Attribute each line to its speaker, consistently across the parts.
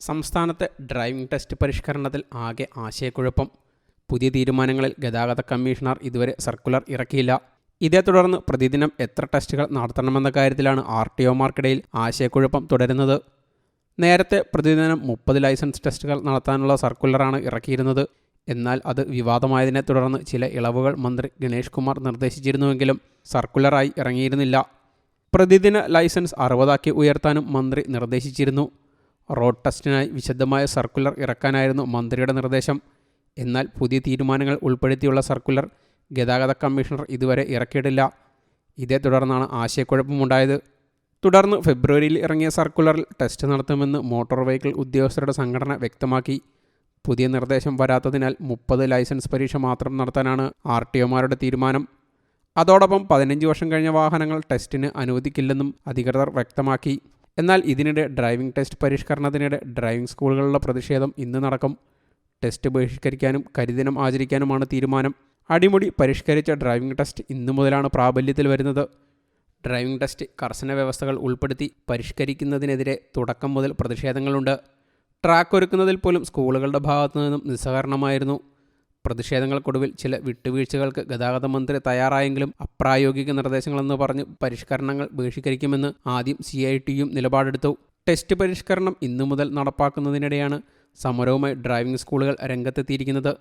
Speaker 1: സംസ്ഥാനത്തെ driving test പരിഷ്കരണത്തിൽ ആകെ ആശയക്കുഴപ്പം. പുതിയ തീരുമാനങ്ങളിൽ ഗതാഗത കമ്മീഷണർ ഇതുവരെ സർക്കുലർ ഇറക്കിയില്ല. ഇതേ തുടർന്ന് പ്രതിദിനം എത്ര ടെസ്റ്റുകൾ നടത്തണമെന്ന കാര്യത്തിലാണ് RTOമാർക്കിടയിൽ ആശയക്കുഴപ്പം തുടരുന്നത്. നേരത്തെ പ്രതിദിനം 30 ലൈസൻസ് ടെസ്റ്റുകൾ നടത്താനുള്ള സർക്കുലറാണ് ഇറക്കിയിരുന്നത്. എന്നാൽ അത് വിവാദമായതിനെ തുടർന്ന് ചില ഇളവുകൾ മന്ത്രി ഗണേഷ് കുമാർ നിർദ്ദേശിച്ചിരുന്നുവെങ്കിലും സർക്കുലറായി ഇറങ്ങിയിരുന്നില്ല. പ്രതിദിന ലൈസൻസ് 60 ഉയർത്താനും മന്ത്രി നിർദ്ദേശിച്ചിരുന്നു. റോഡ് ടെസ്റ്റിനായി വിശദമായ സർക്കുലർ ഇറക്കാനായിരുന്നു മന്ത്രിയുടെ നിർദ്ദേശം. എന്നാൽ പുതിയ തീരുമാനങ്ങൾ ഉൾപ്പെടുത്തിയുള്ള സർക്കുലർ ഗതാഗത കമ്മീഷണർ ഇതുവരെ ഇറക്കിയിട്ടില്ല. ഇതേ തുടർന്നാണ് ആശയക്കുഴപ്പമുണ്ടായത്. തുടർന്ന് ഫെബ്രുവരിയിൽ ഇറങ്ങിയ സർക്കുലറിൽ ടെസ്റ്റ് നടത്തുമെന്ന് മോട്ടോർ വെഹിക്കിൾ ഉദ്യോഗസ്ഥരുടെ സംഘടന വ്യക്തമാക്കി. പുതിയ നിർദ്ദേശം വരാത്തതിനാൽ 30 ലൈസൻസ് പരീക്ഷ മാത്രം നടത്താനാണ് RTOമാരുടെ തീരുമാനം. അതോടൊപ്പം 15 വർഷം കഴിഞ്ഞ വാഹനങ്ങൾ ടെസ്റ്റിന് അനുവദിക്കില്ലെന്നും അധികൃതർ വ്യക്തമാക്കി. എന്നാൽ ഇതിനിടെ ഡ്രൈവിംഗ് ടെസ്റ്റ് പരിഷ്കരണത്തിനിടെ ഡ്രൈവിംഗ് സ്കൂളുകളുടെ പ്രതിഷേധം ഇന്ന് നടക്കും. ടെസ്റ്റ് ബഹിഷ്കരിക്കാനും കരിദിനം ആചരിക്കാനുമാണ് തീരുമാനം. അടിമുടി പരിഷ്കരിച്ച ഡ്രൈവിംഗ് ടെസ്റ്റ് ഇന്നു മുതലാണ് പ്രാബല്യത്തിൽ വരുന്നത്. ഡ്രൈവിംഗ് ടെസ്റ്റ് കർശന വ്യവസ്ഥകൾ ഉൾപ്പെടുത്തി പരിഷ്കരിക്കുന്നതിനെതിരെ തുടക്കം മുതൽ പ്രതിഷേധങ്ങളുണ്ട്. ട്രാക്ക് ഒരുക്കുന്നതിൽ പോലും സ്കൂളുകളുടെ ഭാഗത്തു നിന്നും നിസ്സഹകരണമായിരുന്നു. പ്രതിഷേധങ്ങൾക്കൊടുവിൽ ചില വിട്ടുവീഴ്ചകൾക്ക് ഗതാഗത മന്ത്രി തയ്യാറായെങ്കിലും അപ്രായോഗിക നിർദ്ദേശങ്ങളെന്ന് പറഞ്ഞ് പരിഷ്കരണങ്ങൾ ബഹിഷ്കരിക്കുമെന്ന് ആദ്യം CITU നിലപാടെടുത്തു. ടെസ്റ്റ് പരിഷ്കരണം ഇന്നു മുതൽ നടപ്പാക്കുന്നതിനിടെയാണ് സമരവുമായി ഡ്രൈവിംഗ് സ്കൂളുകൾ രംഗത്തെത്തിയിരിക്കുന്നത്.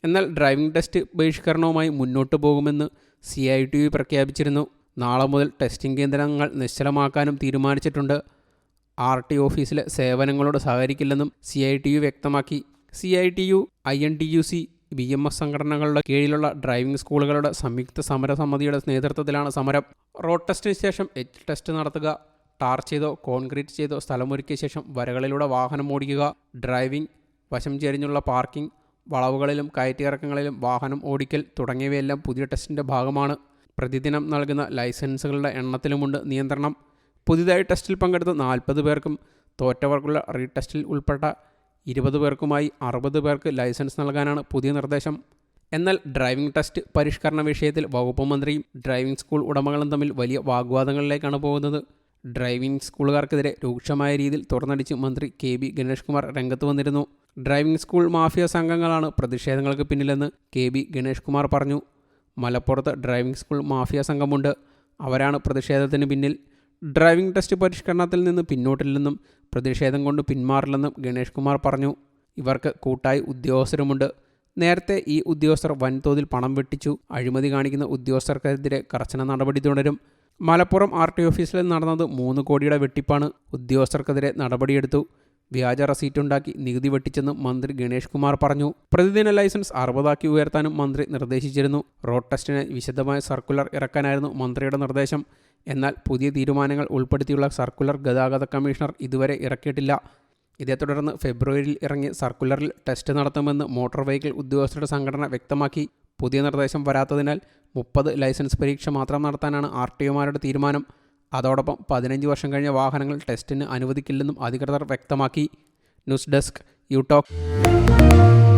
Speaker 1: എന്നാൽ ഡ്രൈവിംഗ് ടെസ്റ്റ് ബഹിഷ്കരണവുമായി മുന്നോട്ടു പോകുമെന്ന് CITU പ്രഖ്യാപിച്ചിരുന്നു. നാളെ മുതൽ ടെസ്റ്റിംഗ് കേന്ദ്രങ്ങൾ നിശ്ചലമാക്കാനും തീരുമാനിച്ചിട്ടുണ്ട്. RT ഓഫീസിലെ സേവനങ്ങളോട് സഹകരിക്കില്ലെന്നും CITU വ്യക്തമാക്കി. CITU, INTUC, BMS സംഘടനകളുടെ കീഴിലുള്ള ഡ്രൈവിംഗ് സ്കൂളുകളുടെ സംയുക്ത സമരസമിതിയുടെ നേതൃത്വത്തിലാണ് സമരം. റോഡ് ടെസ്റ്റിന് ശേഷം ടെസ്റ്റ് നടത്തുക, ടാർ ചെയ്തോ കോൺക്രീറ്റ് ചെയ്തോ സ്ഥലമൊരുക്കിയ ശേഷം വരകളിലൂടെ വാഹനം ഓടിക്കുക, ഡ്രൈവിംഗ്, വശം ചെരിഞ്ഞുള്ള പാർക്കിംഗ്, വളവുകളിലും കയറ്റിയിറക്കങ്ങളിലും വാഹനം ഓടിക്കൽ തുടങ്ങിയവയെല്ലാം പുതിയ ടെസ്റ്റിൻ്റെ ഭാഗമാണ്. പ്രതിദിനം നൽകുന്ന ലൈസൻസുകളുടെ എണ്ണത്തിലുമുണ്ട് നിയന്ത്രണം. പുതിയതായി ടെസ്റ്റിൽ പങ്കെടുത്ത 40 പേർക്കും തോറ്റവർക്കുള്ള റീടെസ്റ്റിൽ ഉൾപ്പെട്ട 20 പേർക്കുമായി 60 പേർക്ക് ലൈസൻസ് നൽകാനാണ് പുതിയ നിർദ്ദേശം. എന്നാൽ ഡ്രൈവിംഗ് ടെസ്റ്റ് പരിഷ്കരണ വിഷയത്തിൽ വകുപ്പ് മന്ത്രിയും ഡ്രൈവിംഗ് സ്കൂൾ ഉടമകളും തമ്മിൽ വലിയ വാഗ്വാദങ്ങളിലേക്കാണ് പോകുന്നത്. ഡ്രൈവിംഗ് സ്കൂളുകാർക്കെതിരെ രൂക്ഷമായ രീതിയിൽ തുറന്നടിച്ച് മന്ത്രി KB ഗണേഷ് കുമാർ രംഗത്ത് വന്നിരുന്നു. ഡ്രൈവിംഗ് സ്കൂൾ മാഫിയ സംഘങ്ങളാണ് പ്രതിഷേധങ്ങൾക്ക് പിന്നിലെന്ന് KB ഗണേഷ് കുമാർ പറഞ്ഞു. മലപ്പുറത്ത് ഡ്രൈവിംഗ് സ്കൂൾ മാഫിയ സംഘമുണ്ട്. അവരാണ് പ്രതിഷേധത്തിന് പിന്നിൽ. ഡ്രൈവിംഗ് ടെസ്റ്റ് പരിഷ്കരണത്തിൽ നിന്ന് പിന്നോട്ടില്ലെന്നും പ്രതിഷേധം കൊണ്ട് പിന്മാറില്ലെന്നും ഗണേഷ് കുമാർ പറഞ്ഞു. ഇവർക്ക് കൂട്ടായി ഉദ്യോഗസ്ഥരുമുണ്ട്. നേരത്തെ ഈ ഉദ്യോഗസ്ഥർ വൻതോതിൽ പണം വെട്ടിച്ചു. അഴിമതി കാണിക്കുന്ന ഉദ്യോഗസ്ഥർക്കെതിരെ കർശന നടപടി തുടരും. മലപ്പുറം RT ഓഫീസിൽ നടന്നത് 3 കോടിയുടെ വെട്ടിപ്പാണ്. ഉദ്യോഗസ്ഥർക്കെതിരെ നടപടിയെടുത്തു. വ്യാജ റസീറ്റുണ്ടാക്കി നികുതി വെട്ടിച്ചെന്നും മന്ത്രി ഗണേഷ് കുമാർ പറഞ്ഞു. പ്രതിദിന ലൈസൻസ് 60 ഉയർത്താനും മന്ത്രി നിർദ്ദേശിച്ചിരുന്നു. റോഡ് ടെസ്റ്റിന് വിശദമായ സർക്കുലർ ഇറക്കാനായിരുന്നു മന്ത്രിയുടെ നിർദ്ദേശം. എന്നാൽ പുതിയ തീരുമാനങ്ങൾ ഉൾപ്പെടുത്തിയുള്ള സർക്കുലർ ഗതാഗത കമ്മീഷണർ ഇതുവരെ ഇറക്കിയിട്ടില്ല. ഇതേ തുടർന്ന് ഫെബ്രുവരിയിൽ ഇറങ്ങിയ സർക്കുലറിൽ ടെസ്റ്റ് നടത്തുമെന്ന് മോട്ടോർ വെഹിക്കിൾ ഉദ്യോഗസ്ഥരുടെ സംഘടന വ്യക്തമാക്കി. പുതിയ നിർദ്ദേശം വരാത്തതിനാൽ 30 ലൈസൻസ് പരീക്ഷ മാത്രം നടത്താനാണ് RTOമാരുടെ തീരുമാനം. അതോടൊപ്പം 15 വർഷം കഴിഞ്ഞ വാഹനങ്ങൾ ടെസ്റ്റിന് അനുവദിക്കില്ലെന്നും അധികൃതർ വ്യക്തമാക്കി. News desk, you talk.